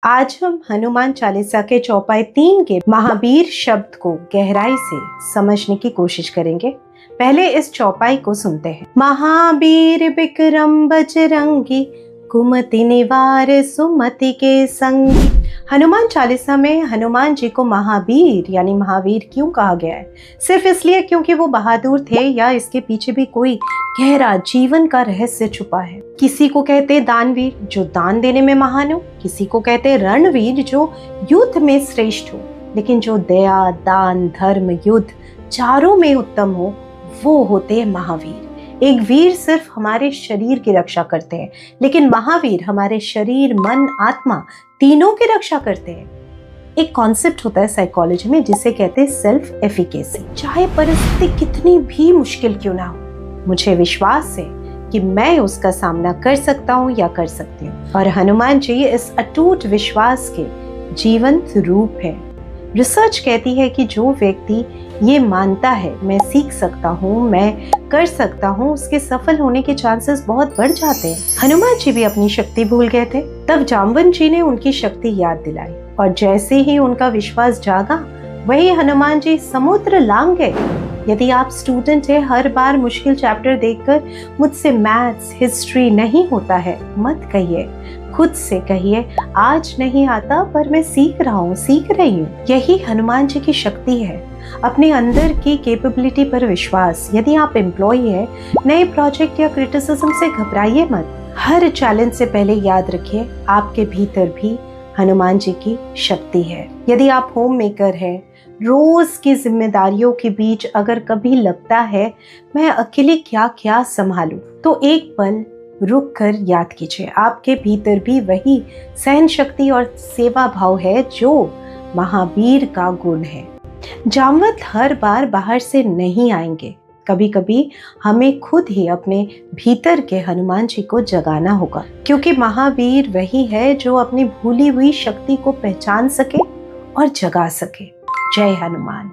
आज हम हनुमान चालीसा के चौपाई 3 के महावीर शब्द को गहराई से समझने की कोशिश करेंगे। पहले इस चौपाई को सुनते हैं। महावीर विक्रम बजरंगी, कुमति निवार सुमति के संगी। हनुमान चालीसा में हनुमान जी को महावीर यानी महावीर क्यों कहा गया है? सिर्फ इसलिए क्योंकि वो बहादुर थे, या इसके पीछे भी कोई गहरा जीवन का रहस्य छुपा है? किसी को कहते दानवीर, जो दान देने में महान हो। किसी को कहते रणवीर, जो युद्ध में श्रेष्ठ हो। लेकिन जो दया, दान, धर्म, युद्ध चारों में उत्तम हो, वो होते हैं महावीर। एक वीर सिर्फ हमारे शरीर की रक्षा करते हैं, लेकिन महावीर हमारे शरीर, मन, आत्मा तीनों की रक्षा करते हैं। एक कॉन्सेप्ट होता है साइकोलॉजी में जिसे कहते हैं सेल्फ एफिकेसी। चाहे परिस्थिति कितनी भी मुश्किल क्यों ना हो, मुझे विश्वास है कि मैं उसका सामना कर सकता हूँ या कर सकती हूँ। और हनुमान जी इस अटूट विश्वास के जीवंत रूप है। रिसर्च कहती है कि जो व्यक्ति ये मानता है मैं सीख सकता हूँ, मैं कर सकता हूँ, उसके सफल होने के चांसेस बहुत बढ़ जाते हैं। हनुमान जी भी अपनी शक्ति भूल गए थे, तब जामवंत जी ने उनकी शक्ति याद दिलाई, और जैसे ही उनका विश्वास जागा, वही हनुमान जी समुद्र लांघ गए। यदि आप स्टूडेंट हैं, हर बार मुश्किल चैप्टर देखकर मुझसे मैथ्स, हिस्ट्री नहीं होता है मत कहिए। खुद से कहिए, आज नहीं आता पर मैं सीख रहा हूँ, सीख रही हूँ। यही हनुमान जी की शक्ति है, अपने अंदर की कैपेबिलिटी पर विश्वास। यदि आप एम्प्लॉय हैं, नए प्रोजेक्ट या क्रिटिसिज्म से घबराइए मत। हर चैलेंज से पहले याद रखिए, आपके भीतर भी हनुमान जी की शक्ति है। यदि आप होम मेकर हैं, रोज की जिम्मेदारियों के बीच अगर कभी लगता है मैं अकेले क्या क्या संभालूं, तो एक पल रुक कर याद कीजिए, आपके भीतर भी वही सहन शक्ति और सेवा भाव है जो महावीर का गुण है। जामवंत हर बार बाहर से नहीं आएंगे, कभी कभी हमें खुद ही अपने भीतर के हनुमान जी को जगाना होगा, क्योंकि महावीर वही है जो अपनी भूली हुई शक्ति को पहचान सके और जगा सके। जय हनुमान।